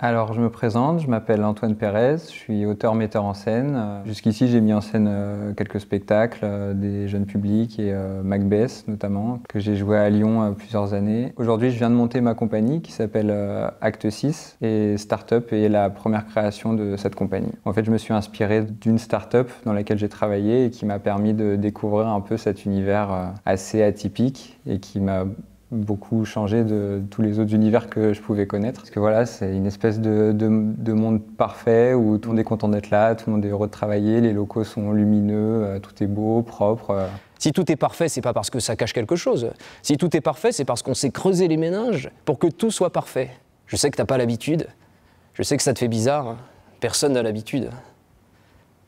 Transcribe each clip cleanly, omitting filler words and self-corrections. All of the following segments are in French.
Alors je me présente, je m'appelle Antoine Pérez, je suis auteur-metteur en scène. Jusqu'ici j'ai mis en scène quelques spectacles, des jeunes publics et Macbeth notamment, que j'ai joué à Lyon plusieurs années. Aujourd'hui je viens de monter ma compagnie qui s'appelle Acte 6 et Startup est la première création de cette compagnie. En fait je me suis inspiré d'une startup dans laquelle j'ai travaillé et qui m'a permis de découvrir un peu cet univers assez atypique et qui m'a beaucoup changé de tous les autres univers que je pouvais connaître. Parce que voilà, c'est une espèce de monde parfait où tout le monde est content d'être là, tout le monde est heureux de travailler, les locaux sont lumineux, tout est beau, propre. Si tout est parfait, c'est pas parce que ça cache quelque chose. Si tout est parfait, c'est parce qu'on s'est creusé les méninges pour que tout soit parfait. Je sais que t'as pas l'habitude, je sais que ça te fait bizarre, personne n'a l'habitude.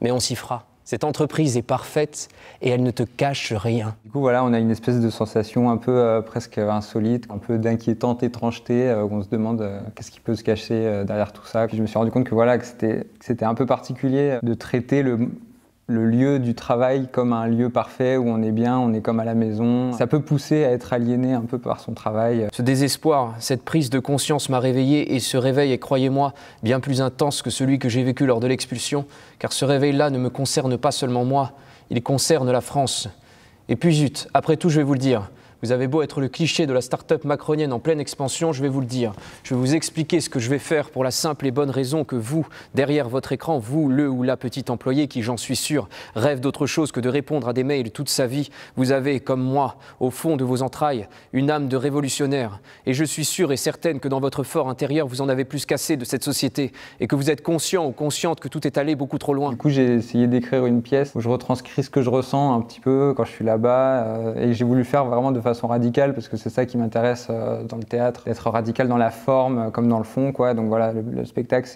Mais on s'y fera. Cette entreprise est parfaite et elle ne te cache rien. Du coup, voilà, on a une espèce de sensation un peu presque insolite, un peu d'inquiétante étrangeté, où on se demande qu'est-ce qui peut se cacher derrière tout ça. Puis je me suis rendu compte que, voilà, que c'était un peu particulier de traiter le lieu du travail comme un lieu parfait où on est bien, on est comme à la maison. Ça peut pousser à être aliéné un peu par son travail. Ce désespoir, cette prise de conscience m'a réveillé et ce réveil est, croyez-moi, bien plus intense que celui que j'ai vécu lors de l'expulsion, car ce réveil-là ne me concerne pas seulement moi, il concerne la France. Et puis zut, après tout je vais vous le dire, vous avez beau être le cliché de la start-up macronienne en pleine expansion, je vais vous le dire. Je vais vous expliquer ce que je vais faire pour la simple et bonne raison que vous, derrière votre écran, vous, le ou la petite employée qui, j'en suis sûr, rêve d'autre chose que de répondre à des mails toute sa vie, vous avez, comme moi, au fond de vos entrailles, une âme de révolutionnaire. Et je suis sûr et certaine que dans votre fort intérieur, vous en avez plus qu'assez de cette société et que vous êtes conscient ou consciente que tout est allé beaucoup trop loin. Du coup, j'ai essayé d'écrire une pièce où je retranscris ce que je ressens un petit peu quand je suis là-bas et j'ai voulu le faire vraiment de façon radicale parce que c'est ça qui m'intéresse dans le théâtre, d'être radical dans la forme comme dans le fond, quoi. Donc voilà, le spectacle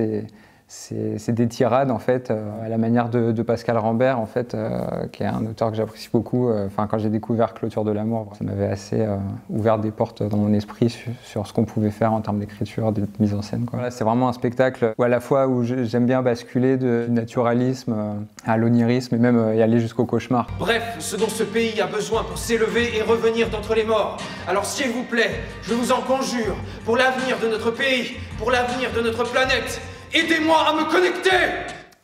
c'est des tirades en fait, à la manière de Pascal Rambert en fait, qui est un auteur que j'apprécie beaucoup. Quand j'ai découvert Clôture de l'amour, ça m'avait assez ouvert des portes dans mon esprit sur ce qu'on pouvait faire en termes d'écriture, de mise en scène, quoi. Voilà, c'est vraiment un spectacle où à la fois où j'aime bien basculer du naturalisme à l'onirisme et même y aller jusqu'au cauchemar. Bref, ce dont ce pays a besoin pour s'élever et revenir d'entre les morts. Alors s'il vous plaît, je vous en conjure, pour l'avenir de notre pays, pour l'avenir de notre planète, aidez-moi à me connecter!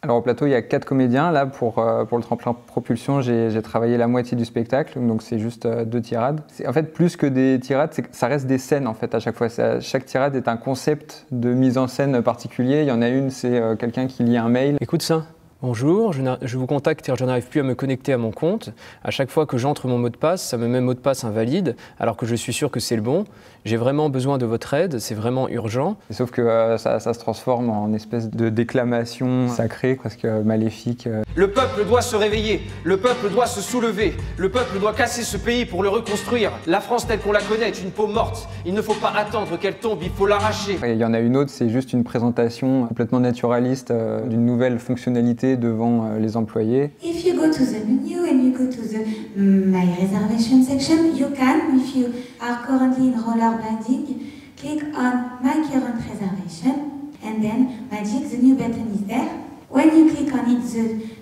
Alors au plateau, il y a 4 comédiens. Là, pour le tremplin propulsion, j'ai travaillé la moitié du spectacle, donc c'est juste 2 tirades. En fait, plus que des tirades, ça reste des scènes en fait à chaque fois. Chaque tirade est un concept de mise en scène particulier. Il y en a une, c'est quelqu'un qui lit un mail. Écoute ça. Bonjour, je vous contacte car je n'arrive plus à me connecter à mon compte. À chaque fois que j'entre mon mot de passe, ça me met mot de passe invalide, alors que je suis sûr que c'est le bon. J'ai vraiment besoin de votre aide, c'est vraiment urgent. Sauf que ça se transforme en espèce de déclamation sacrée, presque maléfique. Le peuple doit se réveiller, le peuple doit se soulever, le peuple doit casser ce pays pour le reconstruire. La France telle qu'on la connaît est une peau morte, il ne faut pas attendre qu'elle tombe, il faut l'arracher. Il y en a une autre, c'est juste une présentation complètement naturaliste d'une nouvelle fonctionnalité devant les employés. If you go to the menu and you go to the My Reservation section, you can, if you are currently in rollerblading, click on My Current Reservation and then magic, the new button is there. When you click on it,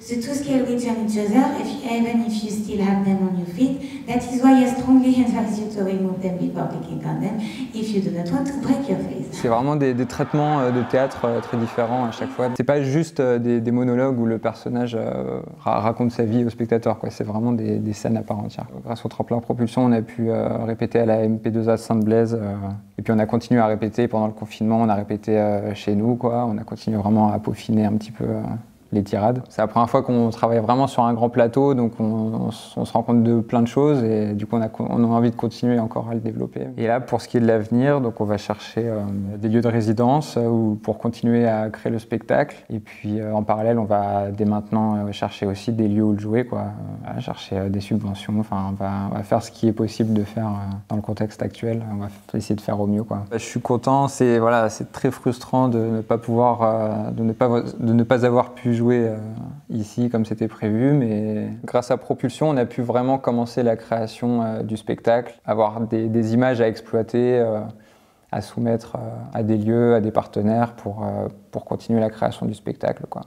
the two scale return each other, even if you still have them on your feet. That is why I strongly advise you to remove them before clicking on them, if you do not want to break your face. C'est vraiment des traitements de théâtre très différents à chaque fois. C'est pas juste des monologues où le personnage raconte sa vie au spectateur, quoi. C'est vraiment des scènes à part entière. Grâce au tremplin propulsion, on a pu répéter à la MP2A Sainte-Blaise, et puis on a continué à répéter pendant le confinement, on a répété chez nous, quoi. On a continué vraiment à peaufiner un petit peu les tirades. C'est la première fois qu'on travaille vraiment sur un grand plateau, donc on se rend compte de plein de choses et du coup on a envie de continuer encore à le développer. Et là, pour ce qui est de l'avenir, donc on va chercher des lieux de résidence pour continuer à créer le spectacle. Et puis en parallèle, on va dès maintenant chercher aussi des lieux où le jouer, quoi. Chercher des subventions. Enfin, on va faire ce qui est possible de faire dans le contexte actuel. On va essayer de faire au mieux, quoi. Je suis content. C'est très frustrant de ne pas pouvoir, de ne pas avoir pu jouer ici comme c'était prévu, mais grâce à Propulsion, on a pu vraiment commencer la création du spectacle, avoir des images à exploiter, à soumettre à des lieux, à des partenaires pour continuer la création du spectacle, quoi.